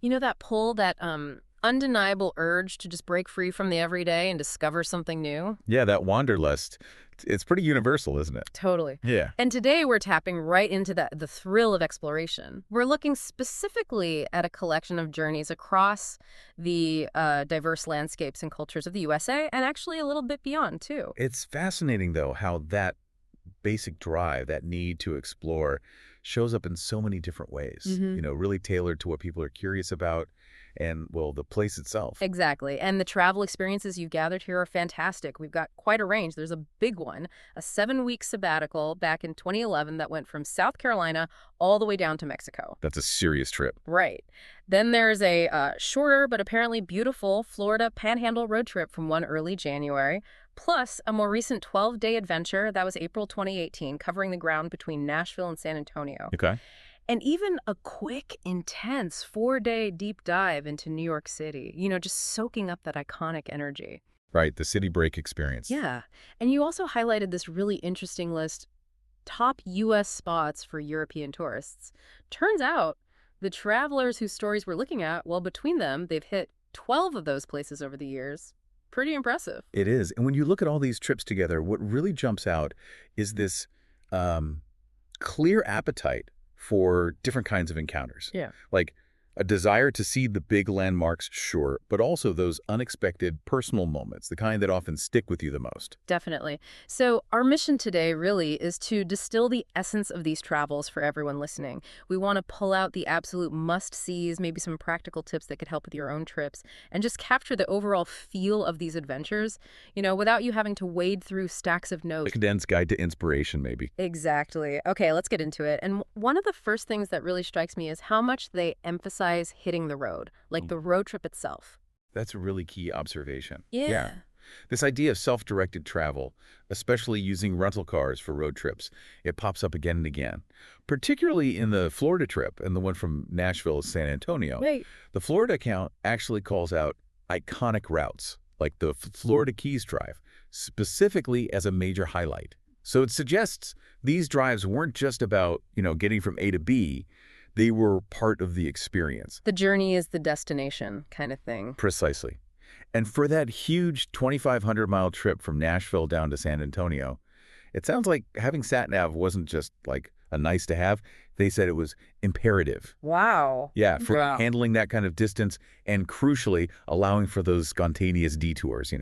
You know that pull, that undeniable urge to just break free from the everyday and discover something new? Yeah, that wanderlust, it's pretty universal, isn't it? Totally. Yeah. And today we're tapping right into the thrill of exploration. We're looking specifically at a collection of journeys across the diverse landscapes and cultures of the USA, and actually a little bit beyond, too. It's fascinating, though, how that basic drive, that need to explore, shows up in so many different ways, Hmm. really tailored to what people are curious about and, well, the place itself. Exactly. And the travel experiences you've gathered here are fantastic. We've got quite a range. There's a big one, a 7-week sabbatical back in 2011 that went from South Carolina all the way down to Mexico. That's a serious trip. Right. Then there's a shorter but apparently beautiful Florida Panhandle road trip from one early January, plus a more recent 12-day adventure that was April 2018, covering the ground between Nashville and San Antonio. Okay. And even a quick, intense 4-day deep dive into New York City, just soaking up that iconic energy. Right, the city break experience. Yeah. And you also highlighted this really interesting list, top U.S. spots for European tourists. Turns out the travelers whose stories we're looking at, well, between them, they've hit 12 of those places over the years. Pretty impressive. It is. And when you look at all these trips together, what really jumps out is this um, clear appetite for different kinds of encounters. Yeah. Like a desire to see the big landmarks, sure, but also those unexpected personal moments, the kind that often stick with you the most. Definitely. So our mission today really is to distill the essence of these travels for everyone listening. We want to pull out the absolute must-sees, maybe some practical tips that could help with your own trips, and just capture the overall feel of these adventures, without you having to wade through stacks of A notes. condensed guide to inspiration, maybe. Exactly. Okay, let's get into it. And one of the first things that really strikes me is how much they emphasize hitting the road, like Mm. the road trip itself. That's a really key observation. Yeah. Yeah. This idea of self-directed travel, especially using rental cars for road trips, it pops up again and again, particularly in the Florida trip and the one from Nashville to San Antonio. Right. The Florida account actually calls out iconic routes, like the Florida Keys Drive, specifically as a major highlight. So it suggests these drives weren't just about, getting from A to B, they were part of the experience. The journey is the destination kind of thing. Precisely. And for that huge 2,500-mile trip from Nashville down to San Antonio, it sounds like having sat-nav wasn't just like a nice to have. They said it was imperative. Wow. Yeah, for Wow. handling that kind of distance and crucially allowing for those spontaneous detours,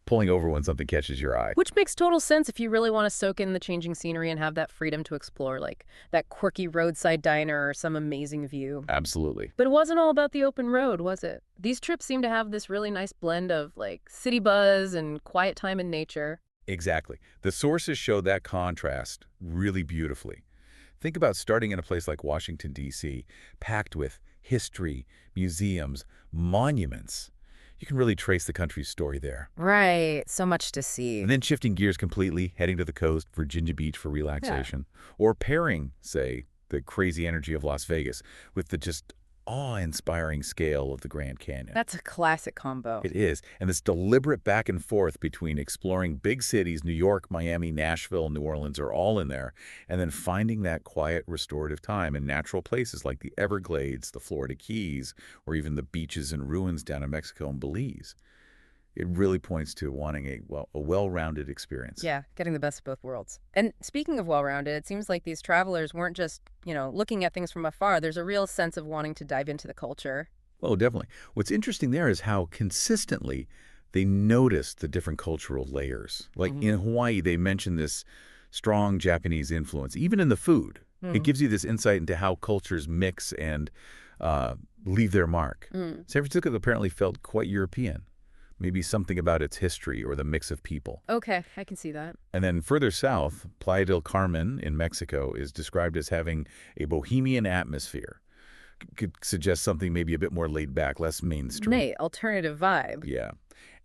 pulling over when something catches your eye. Which makes total sense if you really want to soak in the changing scenery and have that freedom to explore, like that quirky roadside diner or some amazing view. Absolutely. But it wasn't all about the open road, was it? These trips seem to have this really nice blend of, like, city buzz and quiet time in nature. Exactly. The sources show that contrast really beautifully. Think about starting in a place like Washington, D.C., packed with history, museums, monuments. You can really trace the country's story there. Right. So much to see. And then shifting gears completely, heading to the coast, Virginia Beach for relaxation. Or pairing, say, the crazy energy of Las Vegas with the just awe-inspiring scale of the Grand Canyon. That's a classic combo. It is. And this deliberate back and forth between exploring big cities, New York, Miami, Nashville, New Orleans are all in there, and then finding that quiet, restorative time in natural places like the Everglades, the Florida Keys, or even the beaches and ruins down in Mexico and Belize. It really points to wanting a well-rounded experience. Yeah, getting the best of both worlds. And speaking of well-rounded, it seems like these travelers weren't just, looking at things from afar. There's a real sense of wanting to dive into the culture. Oh, definitely. What's interesting there is how consistently they notice the different cultural layers. Like in Hawaii, they mention this strong Japanese influence, even in the food. It gives you this insight into how cultures mix and leave their mark. San Francisco apparently felt quite European. Maybe something about its history or the mix of people. Okay, I can see that. And then further south, Playa del Carmen in Mexico is described as having a bohemian atmosphere. Could suggest something maybe a bit more laid back, less mainstream. Alternative vibe. Yeah.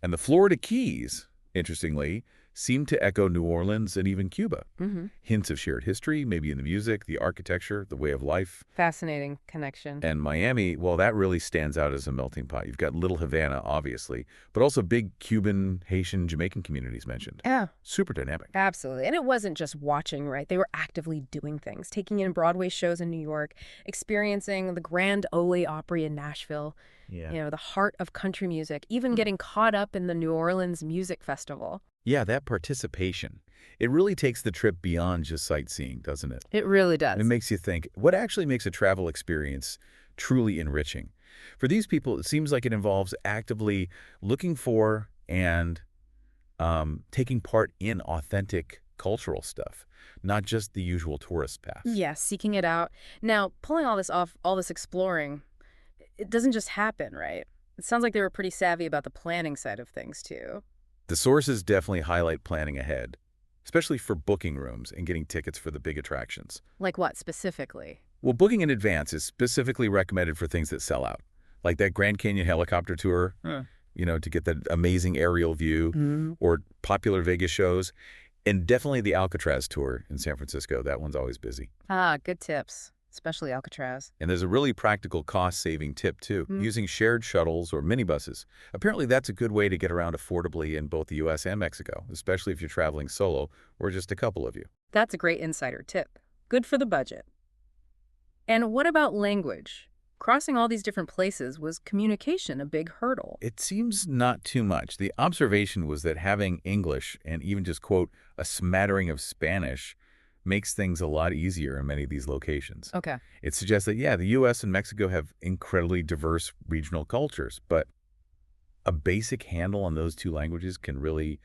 And the Florida Keys, interestingly, seem to echo New Orleans and even Cuba. Mm-hmm. Hints of shared history, maybe in the music, the architecture, the way of life. Fascinating connection. And Miami, well, that really stands out as a melting pot. You've got Little Havana, obviously, but also big Cuban, Haitian, Jamaican communities mentioned. Yeah. Super dynamic. Absolutely. And it wasn't just watching, right? They were actively doing things, taking in Broadway shows in New York, experiencing the Grand Ole Opry in Nashville, Yeah. the heart of country music, even getting caught up in the New Orleans Music Festival. Yeah, that participation. It really takes the trip beyond just sightseeing, doesn't it? It really And it does. makes you think, what actually makes a travel experience truly enriching? For these people, it seems like it involves actively looking for and taking part in authentic cultural stuff, not just the usual tourist paths. Yeah, seeking it out. Now, pulling all this off, all this exploring, it doesn't just happen, right? It sounds like they were pretty savvy about the planning side of things, too. The sources definitely highlight planning ahead, especially for booking rooms and getting tickets for the big attractions. Like what, specifically? Well, booking in advance is specifically recommended for things that sell out, like that Grand Canyon helicopter tour, to get that amazing aerial view, Mm. or popular Vegas shows, and definitely the Alcatraz tour in San Francisco. That one's always busy. Ah, good tips, especially Alcatraz. And there's a really practical cost-saving tip, too, Mm. using shared shuttles or minibuses. Apparently, that's a good way to get around affordably in both the U.S. and Mexico, especially if you're traveling solo or just a couple of you. That's a great insider tip. Good for the budget. And what about language? Crossing all these different places, was communication a big hurdle? It seems not too much. The observation was that having English and even just, quote, a smattering of Spanish makes things a lot easier in many of these locations. Okay. It suggests that, yeah, the U.S. and Mexico have incredibly diverse regional cultures, but a basic handle on those two languages can really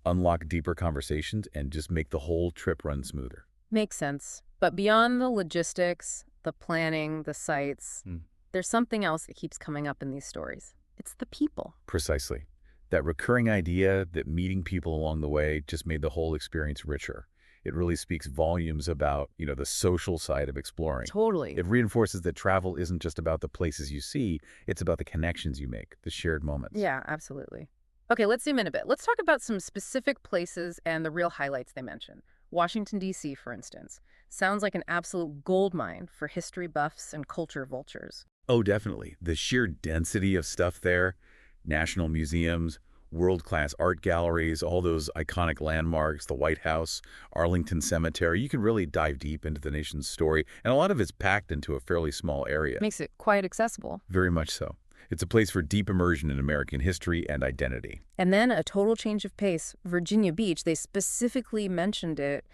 unlock deeper conversations and just make the whole trip run smoother. Makes sense. But beyond the logistics, the planning, the sites, Hmm. there's something else that keeps coming up in these stories. It's the people. Precisely. That recurring idea that meeting people along the way just made the whole experience richer. It really speaks volumes about, the social side of exploring. Totally. It reinforces that travel isn't just about the places you see, it's about the connections you make, the shared moments. Yeah, absolutely. Okay, let's zoom in a bit. Let's talk about some specific places and the real highlights they mention. Washington, D.C., for instance. Sounds like an absolute goldmine for history buffs and culture vultures. Oh, definitely. The sheer density of stuff there, national museums, world-class art galleries, all those iconic landmarks, the White House, Arlington Cemetery. You can really dive deep into the nation's story, and a lot of it's packed into a fairly small area. Makes it quite accessible. Very much so. It's a place for deep immersion in American history and identity. And then a total change of pace. Virginia Beach, they specifically mentioned it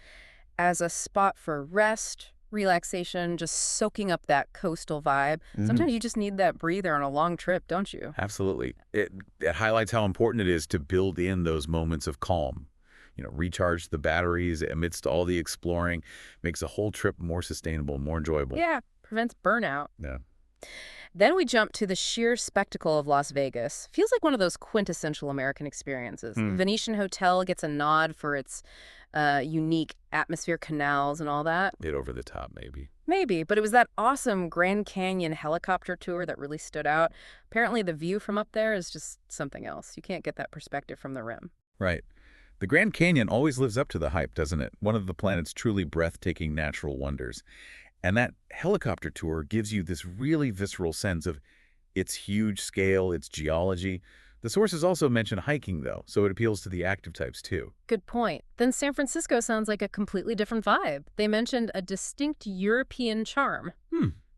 as a spot for rest, relaxation, just soaking up that coastal vibe. Sometimes you just need that breather on a long trip, don't you? Absolutely. It highlights how important it is to build in those moments of calm. Recharge the batteries amidst all the exploring, makes the whole trip more sustainable, more enjoyable. Yeah, prevents burnout. Yeah. Then we jump to the sheer spectacle of Las Vegas. Feels like one of those quintessential American experiences. Venetian Hotel gets a nod for its unique atmosphere, canals, and all that. Bit over the top, maybe. Maybe, but it was that awesome Grand Canyon helicopter tour that really stood out. Apparently the view from up there is just something else. You can't get that perspective from the rim. Right. The Grand Canyon always lives up to the hype, doesn't it? One of the planet's truly breathtaking natural wonders. And that helicopter tour gives you this really visceral sense of its huge scale, its geology. The sources also mention hiking, though, so it appeals to the active types, too. Good point. Then San Francisco sounds like a completely different vibe. They mentioned a distinct European charm.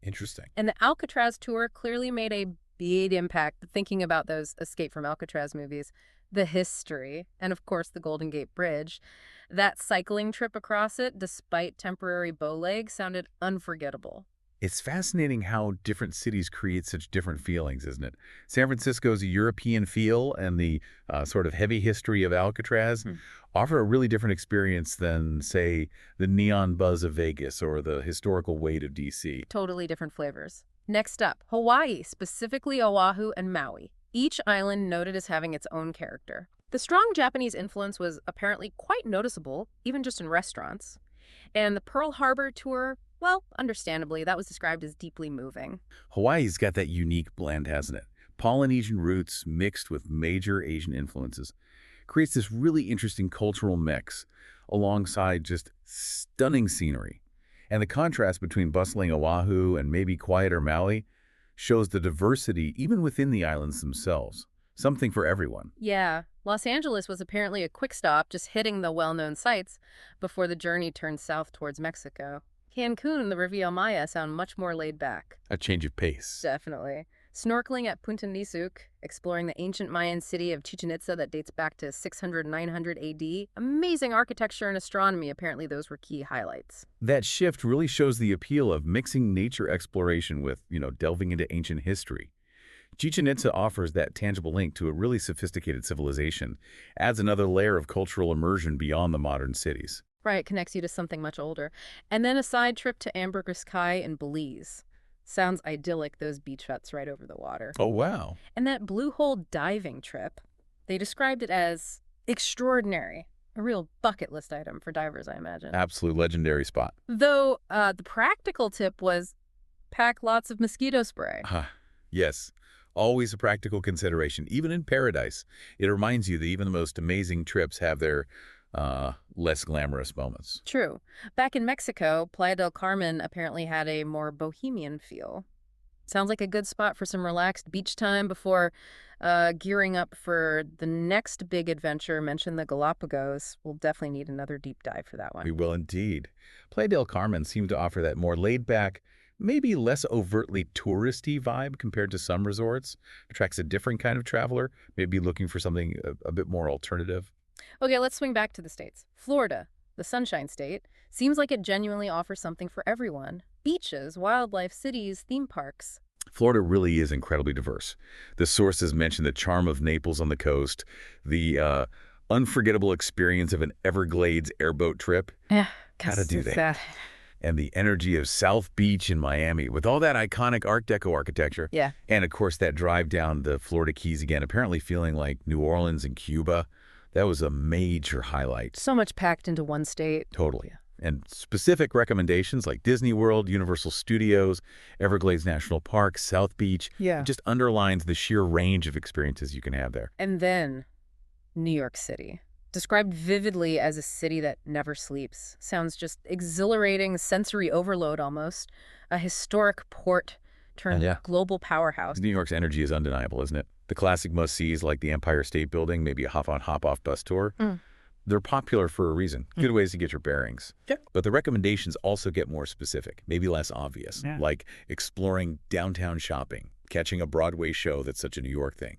Interesting. And the Alcatraz tour clearly made a big impact, thinking about those Escape from Alcatraz movies, the history, and of course the Golden Gate Bridge. That cycling trip across it, despite temporary bow legs, sounded unforgettable. It's fascinating how different cities create such different feelings, isn't it? San Francisco's European feel and the sort of heavy history of Alcatraz offer a really different experience than, say, the neon buzz of Vegas or the historical weight of D.C. Totally different flavors. Next up, Hawaii, specifically Oahu and Maui. Each island noted as having its own character. The strong Japanese influence was apparently quite noticeable, even just in restaurants. And the Pearl Harbor tour, well, understandably, that was described as deeply moving. Hawaii's got that unique blend, hasn't it? Polynesian roots mixed with major Asian influences, creates this really interesting cultural mix alongside just stunning scenery. And the contrast between bustling Oahu and maybe quieter Maui shows the diversity even within the islands themselves. Something for everyone. Yeah, Los Angeles was apparently a quick stop, just hitting the well-known sites before the journey turned south towards Mexico. Cancun and the Riviera Maya sound much more laid back. A change of pace. Definitely. Snorkeling at Punta Nizuc, exploring the ancient Mayan city of Chichen Itza that dates back to 600-900 AD. Amazing architecture and astronomy, apparently those were key highlights. That shift really shows the appeal of mixing nature exploration with, delving into ancient history. Chichen Itza offers that tangible link to a really sophisticated civilization, adds another layer of cultural immersion beyond the modern cities. Right, connects you to something much older. And then a side trip to Ambergris Caye in Belize. Sounds idyllic, those beach huts right over the water. Oh, wow. And that blue hole diving trip, they described it as extraordinary. A real bucket list item for divers, I imagine. Absolute legendary spot. Though the practical tip was pack lots of mosquito spray. Yes, always a practical consideration. Even in paradise, it reminds you that even the most amazing trips have their less glamorous moments. True. Back in Mexico, Playa del Carmen apparently had a more bohemian feel. Sounds like a good spot for some relaxed beach time before gearing up for the next big adventure. Mention the Galapagos. We'll definitely need another deep dive for that We one. will indeed. Playa del Carmen seemed to offer that more laid-back, maybe less overtly touristy vibe compared to some resorts. Attracts a different kind of traveler, maybe looking for something a bit more alternative. Okay, let's swing back to the States. Florida, the Sunshine State, seems like it genuinely offers something for everyone. Beaches, wildlife, cities, theme parks. Florida really is incredibly diverse. The sources mention the charm of Naples on the coast, the unforgettable experience of an Everglades airboat trip. Yeah, Gotta do that. that. And the energy of South Beach in Miami with all that iconic Art Deco architecture. Yeah. And, of course, that drive down the Florida Keys again, apparently feeling like New Orleans and Cuba. That was a major highlight. So much packed into one state. Totally. And specific recommendations like Disney World, Universal Studios, Everglades National Park, South Beach. Yeah. It just underlines the sheer range of experiences you can have there. And then New York City. Described vividly as a city that never sleeps. Sounds just exhilarating, sensory overload almost. A historic port turned Yeah. global powerhouse. New York's energy is undeniable, isn't it? The classic must-sees like the Empire State Building, maybe a hop-on, hop-off bus tour. They're popular for a reason. Good ways to get your bearings. Yeah. But the recommendations also get more specific, maybe less obvious, like exploring downtown shopping, catching a Broadway show that's such a New York thing,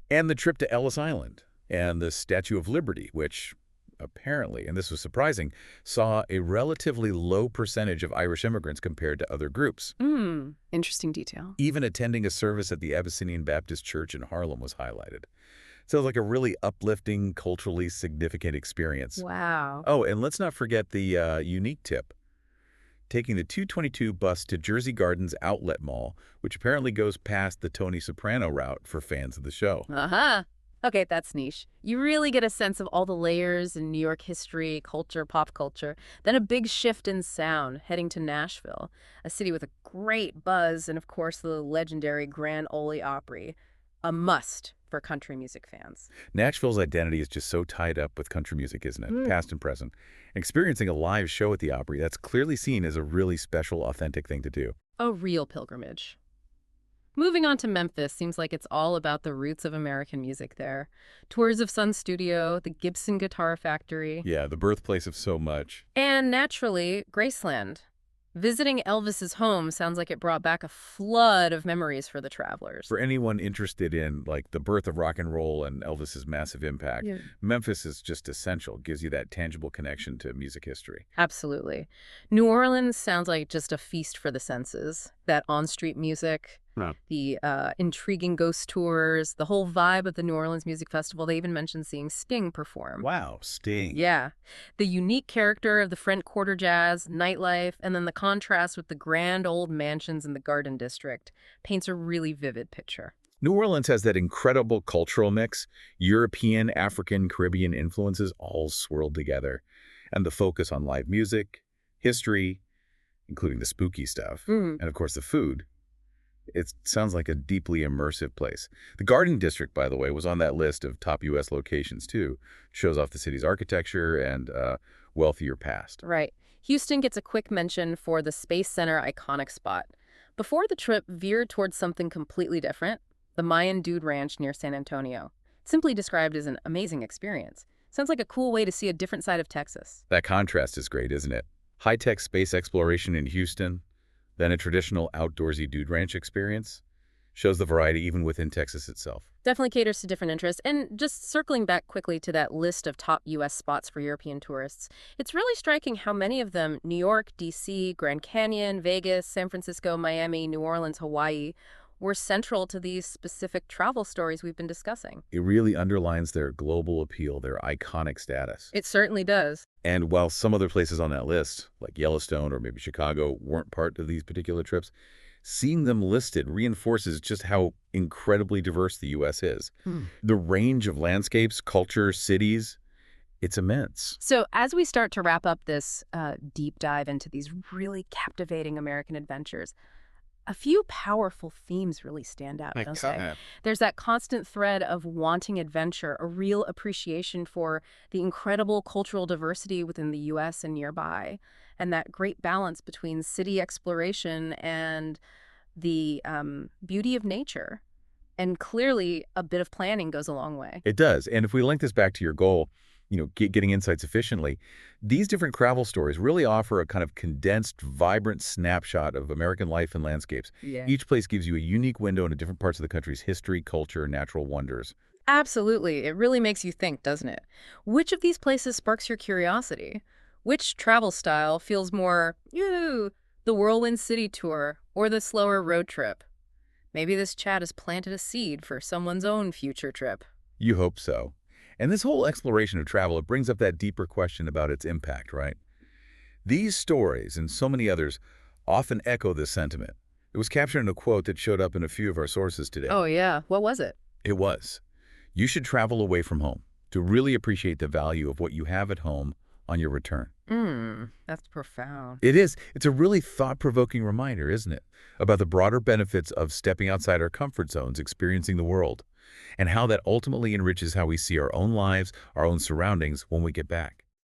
and the trip to Ellis Island and the Statue of Liberty, which apparently, and this was surprising, saw a relatively low percentage of Irish immigrants compared to other groups. Interesting detail. Even attending a service at the Abyssinian Baptist Church in Harlem was highlighted. So like a really uplifting, culturally significant experience. Wow. Oh, and let's not forget the unique tip. Taking the 222 bus to Jersey Gardens Outlet Mall, which apparently goes past the Tony Soprano route for fans of the show. Uh-huh. Okay, that's niche. You really get a sense of all the layers in New York history, culture, pop culture. Then a big shift in sound, heading to Nashville, a city with a great buzz and, of course, the legendary Grand Ole Opry. A must for country music fans. Nashville's identity is just so tied up with country music, isn't it? Past and present. Experiencing a live show at the Opry, that's clearly seen as a really special, authentic thing to do. A real pilgrimage. Moving on to Memphis, seems like it's all about the roots of American music there. Tours of Sun Studio, the Gibson Guitar Factory, Yeah, the birthplace of so much. and naturally, Graceland. Visiting Elvis's home sounds like it brought back a flood of memories for the travelers. For anyone interested in like the birth of rock and roll and Elvis's massive impact, Yeah. Memphis is just essential. Gives you that tangible connection to music history. Absolutely. New Orleans sounds like just a feast for the senses. That on-street music, the intriguing ghost tours, the whole vibe of the New Orleans Music Festival. They even mentioned seeing Sting perform. Wow, Sting. Yeah. The unique character of the French Quarter Jazz, nightlife, and then the contrast with the grand old mansions in the Garden District paints a really vivid picture. New Orleans has that incredible cultural mix, European, African, Caribbean influences all swirled together. And the focus on live music, history, including the spooky stuff, and of course the food, It sounds like a deeply immersive place. The Garden District, by the way, was on that list of top U.S. locations, too. Shows off the city's architecture and wealthier past. Right. Houston gets a quick mention for the Space Center iconic spot. Before the trip veered towards something completely different, the Mayan Dude Ranch near San Antonio. Simply described as an amazing experience. Sounds like a cool way to see a different side of Texas. That contrast is great, isn't it? High-tech space exploration in Houston, then a traditional outdoorsy dude ranch experience. Shows the variety even within Texas itself. Definitely caters to different interests. And just circling back quickly to that list of top U.S. spots for European tourists, it's really striking how many of them, New York, D.C., Grand Canyon, Vegas, San Francisco, Miami, New Orleans, Hawaii, were central to these specific travel stories we've been discussing. It really underlines their global appeal, their iconic status. It certainly does. And while some other places on that list, like Yellowstone or maybe Chicago, weren't part of these particular trips, seeing them listed reinforces just how incredibly diverse the U.S. is. The range of landscapes, cultures, cities, it's immense. So, as we start to wrap up this deep dive into these really captivating American adventures, a few powerful themes really stand out, don't they? There's that constant thread of wanting adventure, a real appreciation for the incredible cultural diversity within the U.S. and nearby, and that great balance between city exploration and the beauty of nature. And clearly, a bit of planning goes a long way. It does. And if we link this back to your goal, getting insights efficiently, these different travel stories really offer a kind of condensed, vibrant snapshot of American life and landscapes. Yeah. Each place gives you a unique window into different parts of the country's history, culture, and natural wonders. Absolutely. It really makes you think, doesn't it? Which of these places sparks your curiosity? Which travel style feels more, the whirlwind city tour or the slower road trip? Maybe this chat has planted a seed for someone's own future trip. You hope so. And this whole exploration of travel, it brings up that deeper question about its impact, right? These stories and so many others often echo this sentiment. It was captured in a quote that showed up in a few of our sources today. Oh, yeah. What was it? It was, "You should travel away from home to really appreciate the value of what you have at home on your return." That's profound. It is. It's a really thought-provoking reminder, isn't it? About the broader benefits of stepping outside our comfort zones, experiencing the world, and how that ultimately enriches how we see our own lives, our own surroundings when we get back.